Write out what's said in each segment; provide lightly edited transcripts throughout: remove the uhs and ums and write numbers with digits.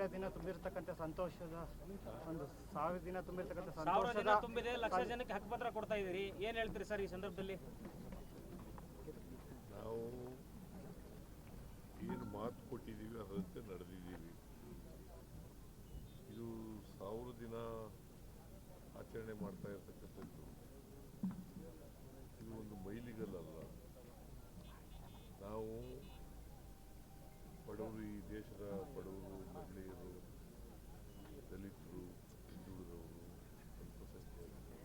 1000 ದಿನ ತುಂಬಿರ್ತಕ್ಕಂಥ ಸಂತೋಷದ ಒಂದು 1000 ದಿನ ತುಂಬಿರ್ತಕ್ಕಂಥ ಸಂತೋಷದ ತುಂಬಿದೆ, ಲಕ್ಷ ಜನಕ್ಕೆ ಹಕ್ಕುಪತ್ರ ಕೊಡ್ತಾ ಇದ್ದೀರಿ, ಏನು ಹೇಳ್ತೀರಿ ಸರ್ ಈ ಸಂದರ್ಭದಲ್ಲಿ? ನಾವು ಏನು ಮಾತು ಕೊಟ್ಟಿದ್ದೀವಿ ಅದರಂತೆ ನಡೆದಿದ್ದೀವಿ. ಇದು 1000 ದಿನ ಆಚರಣೆ ಮಾಡ್ತಾ ಇರ್ತಕ್ಕಂಥದ್ದು ಇದು ಒಂದು ಮೈಲಿಗಲ್ಲಲ್ಲ. ನಾವು ಬಡವರು, ಈ ದೇಶದ ಬಡವರು, ಮಹಿಳೆಯರು, ದಲಿತರು, ಹಿಂದುಳಿದವರು, ಅಲ್ಪಸಂಖ್ಯಾತರು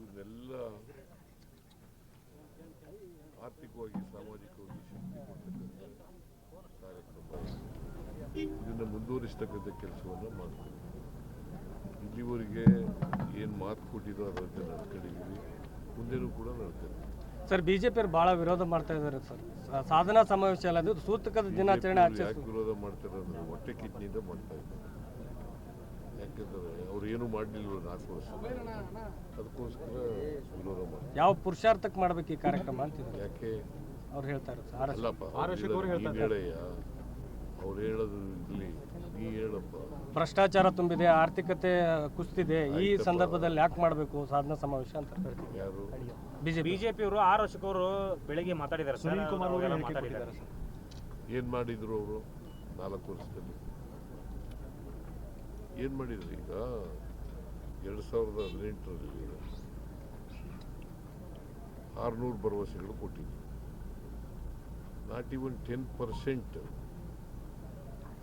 ಇವನ್ನೆಲ್ಲ ಆರ್ಥಿಕವಾಗಿ ಸಾಮಾಜಿಕವಾಗಿ ಶಕ್ತಿ ಕೊಡ್ತಕ್ಕಂಥ ಕಾರ್ಯಕ್ರಮ. ಇದನ್ನು ಮುಂದುವರಿಸ್ತಕ್ಕಂಥ ಕೆಲಸವನ್ನು ಮಾಡ್ತೀವಿ. ಇಲ್ಲಿವರೆಗೆ ಏನು ಮಾತು ಕೊಟ್ಟಿದ್ದೋ ಅದರಂತೆ ನಡ್ಕೊಂಡಿದ್ದೀವಿ, ಮುಂದೆನೂ ಕೂಡ ನಡ್ತೇವೆ. ಸರ್, ಬಿಜೆಪಿಯವರು ಬಹಳ ವಿರೋಧ ಮಾಡ್ತಾ ಇದ್ದಾರೆ ಸರ್. ಸಾಧನಾ ಸಮಾವೇಶ ಅಲ್ಲ, ಅದು ಸೂತಕದ ದಿನಾಚರಣೆ ಯಾಕೆ ವಿರೋಧ ಮಾಡ್ತಾರೆ ಅಂದ್ರೆ ಹೊಟ್ಟೆ ಕಿಚ್ಚಿನಿಂದ ಮಾಡ್ತಾ ಇದ್ದಾರೆ. ಯಾಕೆಂದ್ರೆ ಅವ್ರು ಏನು ಮಾಡಲಿಲ್ಲ 4 ವರ್ಷ, ಅದಕ್ಕೋಸ್ಕರ ವಿರೋಧ ಮಾಡ್ತಾರೆ. ಯಾವ ಪುರುಷಾರ್ಥಕ್ಕೆ ಮಾಡ್ಬೇಕು ಈ ಕಾರ್ಯಕ್ರಮ ಅಂತಿದ್ದಾರೆ. ಯಾಕೆ ಅವ್ರು ಹೇಳ್ತಾ ಇರೋದು ಅಲ್ಲಪ್ಪ, ಹೇಳಯ್ಯ, ಅವ್ರು ಹೇಳೋದು ಇಲ್ಲಿ ನೀ ಹೇಳಪ್ಪ. ಭ್ರಷ್ಟಾಚಾರ ತುಂಬಿದೆ, ಆರ್ಥಿಕತೆ ಕುಸಿದಿದೆ, ಈ ಸಂದರ್ಭದಲ್ಲಿ ಯಾಕೆ ಮಾಡಬೇಕು ಸಾಧನಾ ಸಮಾವೇಶ ಅಂತ ಹೇಳ್ತೀವಿ. ಯಾರು ಬಿಜೆಪಿಯವರು 6 ವರ್ಷಕ್ಕವರು ಬೆಳಗ್ಗೆ ಮಾತಾಡಿದ್ದಾರೆ. ಸುನೀಲ್ ಕುಮಾರ್ ಅವರು ಮಾತಾಡಿದ್ದಾರೆ. ಏನು ಮಾಡಿದ್ರು ಅವರು 4 ವರ್ಷದಲ್ಲಿ? ಏನು ಮಾಡಿದ್ರು? ಈಗ 2018ರಲ್ಲಿ 600 ಭರವಸೆಗಳು ಕೊಟ್ಟಿದ್ರು. Not even 10%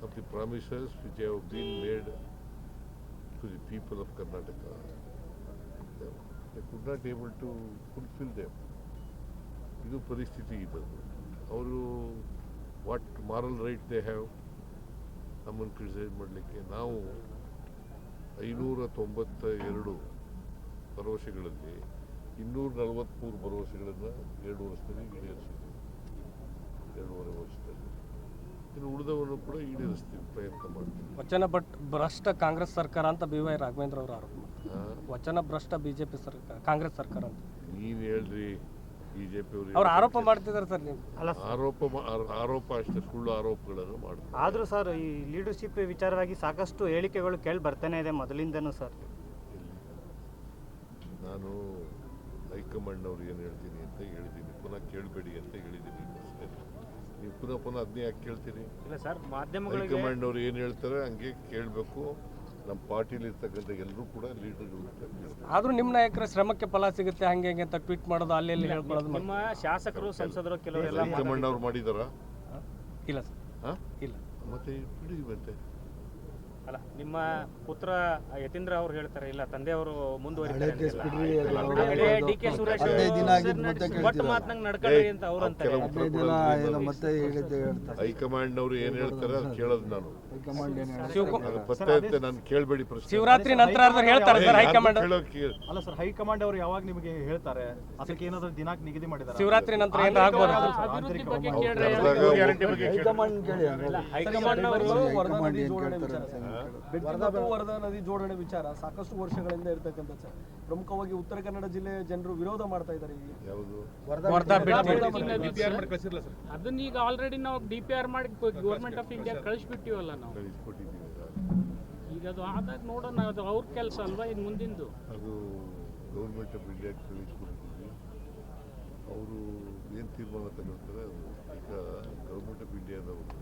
of the promises which have been made to the people of Karnataka, they could not able to fulfill them. ಇದು ಪರಿಸ್ಥಿತಿ ಇದ್ದದ್ದು. ಅವರು what moral right they have ನಮ್ಮನ್ನು ಕ್ರಿಟಿಸೈಸ್ ಮಾಡಲಿಕ್ಕೆ? ನಾವು 592 ಭರವಸೆಗಳಲ್ಲಿ 243 ಭರವಸೆಗಳನ್ನು 2 ವರ್ಷದಲ್ಲಿ ಈಡೇರಿಸಿದ್ವಿ. 2.5 ವರ್ಷದಲ್ಲಿ ಇನ್ನು ಉಳಿದವನ್ನು ಕೂಡ ಈಡೇರಿಸ್ತೀವಿ, ಪ್ರಯತ್ನ ಮಾಡ್ತೀವಿ. ವಚನ ಭ್ರಷ್ಟ ಕಾಂಗ್ರೆಸ್ ಸರ್ಕಾರ ಅಂತ BY ರಾಘವೇಂದ್ರ ಅವರು ಆರೋಪ ಮಾಡ್ತಾರೆ. ವಚನ ಭ್ರಷ್ಟ ಬಿಜೆಪಿ ಸರ್ಕಾರ, ಕಾಂಗ್ರೆಸ್ ಸರ್ಕಾರ ಅಂತ ನೀನು ಹೇಳ್ರಿ. ಬಿಜೆಪಿ ಅವ್ರು ಆರೋಪ ಮಾಡ್ತಿದ್ದಾರೆ ಸರ್. ನೀವು ಆರೋಪ ಅಷ್ಟೇ, ಸುಳ್ಳು ಆರೋಪಗಳನ್ನು ಮಾಡ್ತಾರೆ. ಆದರೂ ಸರ್, ಈ ಲೀಡರ್ಶಿಪ್ ವಿಚಾರವಾಗಿ ಸಾಕಷ್ಟು ಹೇಳಿಕೆಗಳು ಕೇಳಿ ಬರ್ತಾನೆ ಇದೆ ಮೊದಲಿಂದನೂ ಸರ್. ನಾನು ಹೈಕಮಾಂಡ್ನವ್ರು ಏನು ಹೇಳ್ತೀನಿ ಅಂತ ಹೇಳಿದ್ದೀನಿ, ಪುನಃ ಕೇಳಬೇಡಿ ಅಂತ ಹೇಳಿದ್ದೀನಿ. ನೀವು ಪುನಃ ಅದನ್ನೇ ಯಾಕೆ ಕೇಳ್ತೀರಿ? ಇಲ್ಲ ಸರ್, ಮಾಧ್ಯಮಗಳಿಗೆ ಹೈಕಮಾಂಡ್ನವ್ರು ಏನು ಹೇಳ್ತಾರೆ ಹಂಗೆ ಕೇಳಬೇಕು. ನಮ್ಮ ಪಾರ್ಟಿಲಿ ಇರ್ತಕ್ಕಂಥ ಎಲ್ಲರೂ ಕೂಡ ಲೀಡರ್ಗಳು. ಆದ್ರೂ ನಿಮ್ಮ ನಾಯಕರ ಶ್ರಮಕ್ಕೆ ಫಲ ಸಿಗುತ್ತೆ ಹಂಗೆ ಹಂಗೆ ಅಂತ ಟ್ವೀಟ್ ಮಾಡೋದು, ಅಲ್ಲಿ ಹೇಳ್ಕೊಳ್ಳೋದು. ನಿಮ್ಮ ಶಾಸಕರು, ಸಂಸದರು ಕೆಲವರೆಲ್ಲ ಹೈಕಮಾಂಡ್ನವ್ರು ಮಾಡಿದಾರಾ? ಇಲ್ಲ ಸರ್, ಇಲ್ಲ. ಮತ್ತೆ ಬಿಡಿ. ಮತ್ತೆ ಅಲ್ಲ, ನಿಮ್ಮ ಪುತ್ರ ಯತೀಂದ್ರ ಅವರು ಹೇಳ್ತಾರೆ ಇಲ್ಲ, ತಂದೆಯವರು ಮುಂದುವರಿತಾರೆ. DK ಸುರೇಶ್ ಒಟ್ಟು ಮಾತನಾಗ ನಡ್ಕೊಳ್ಳಿ ಅಂತ ಅವ್ರು ಅಂತಾರೆ. ಹೈಕಮಾಂಡ್ನವರು ಏನ್ ಹೇಳ್ತಾರೆ ಅದು ಕೇಳೋದು ನಾನು. ನಾನು ಕೇಳಬೇಡಿ ಪ್ರಶ್ನೆ. ಶಿವರಾತ್ರಿ ನಂತರ ಹೇಳ್ತಾರೆ ಸರ್ ಹೈಕಮಾಂಡ್. ಅಲ್ಲ ಸರ್, ಹೈಕಮಾಂಡ್ ಅವರು ಯಾವಾಗ ನಿಮಗೆ ಹೇಳ್ತಾರೆ? ಅದಕ್ಕೆ ಏನಾದ್ರು ದಿನಾಂಕ ನಿಗದಿ ಮಾಡಿದ್ದಾರೆ? ಶಿವರಾತ್ರಿ ನಂತರ ಏನು ಆಗ್ಬೋದು? ಹೈಕಮಾಂಡ್ ಅವರು ವರದಾ ನದಿ ಜೋಡಣೆ ವಿಚಾರ ಸಾಕಷ್ಟು ವರ್ಷಗಳಿಂದ ಇರತಕ್ಕಂಥ ಸರ್. ಪ್ರಮುಖವಾಗಿ ಉತ್ತರ ಕನ್ನಡ ಜಿಲ್ಲೆ ಜನರು ವಿರೋಧ ಮಾಡ್ತಾ ಇದ್ದಾರೆ. ಅದನ್ನ ಈಗ ಆಲ್ರೆಡಿ ನಾವು DPR ಮಾಡಿ ಗೌರ್ಮೆಂಟ್ ಆಫ್ ಇಂಡಿಯಾ ಕಳಿಸ್ಬಿಟ್ಟಿವಲ್ಲ ನಾವು. ಈಗ ಅದು ಆದಾಗ ನೋಡೋಣ, ಅದು ಅವ್ರ ಕೆಲಸ ಅಲ್ವಾ ಇದು ಮುಂದಿಂದು. ಅದು ಗೌರ್ಮೆಂಟ್ ಆಫ್ ಇಂಡಿಯಾ ಕಳಿಸ್ಕೊಡ್ತೀವಿ. ಅವರು ಏನು ತೀರ್ಮಾನ ತಗೊಳ್ತಾರೆ. ಈಗ ಗೌರ್ಮೆಂಟ್ ಆಫ್ ಇಂಡಿಯಾದವರು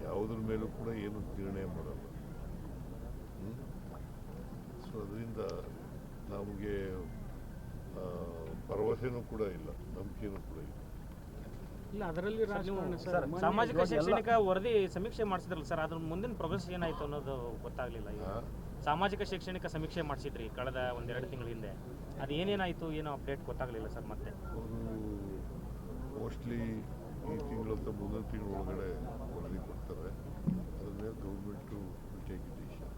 ಯಾವುದ್ರ ಮೇಲೂ ಕೂಡ ಏನು ನಿರ್ಣಯ ಮಾಡಲ್ಲ. ಸೊ ಅದರಿಂದ ನಮಗೆ ಭರವಸೆನೂ ಕೂಡ ಇಲ್ಲ, ನಂಬಿಕೆನೂ ಕೂಡ ಇಲ್ಲ. ಅದರಲ್ಲಿ ಸಾಮಾಜಿಕ ಶೈಕ್ಷಣಿಕ ವರದಿ ಸಮೀಕ್ಷೆ ಮಾಡಿಸಿದ್ರಲ್ಲ ಸರ್, ಅದ್ರ ಮುಂದಿನ ಪ್ರೋಗ್ರೆಸ್ ಏನಾಯ್ತು ಅನ್ನೋದು ಗೊತ್ತಾಗ್ಲಿಲ್ಲ. ಸಾಮಾಜಿಕ ಶೈಕ್ಷಣಿಕ ಸಮೀಕ್ಷೆ ಮಾಡಿಸಿದ್ರಿ ಕಳೆದ 1-2 ತಿಂಗಳ ಹಿಂದೆ, ಅದು ಏನೇನಾಯ್ತು ಏನೋ ಅಪ್ಡೇಟ್ ಗೊತ್ತಾಗ್ಲಿಲ್ಲ ಸರ್. ಮತ್ತೆ ಅವರು ಮೋಸ್ಟ್ಲಿ ಈ ತಿಂಗಳು ಅಥವಾ ಮುಂದಿನ ತಿಂಗಳ ಒಳಗಡೆ ವರದಿ ಕೊಡ್ತಾರೆ. ಅದ್ರ ಮೇಲೆ ಗೌರ್ಮೆಂಟು ಟೇಕ್ ಡಿಸಿಷನ್.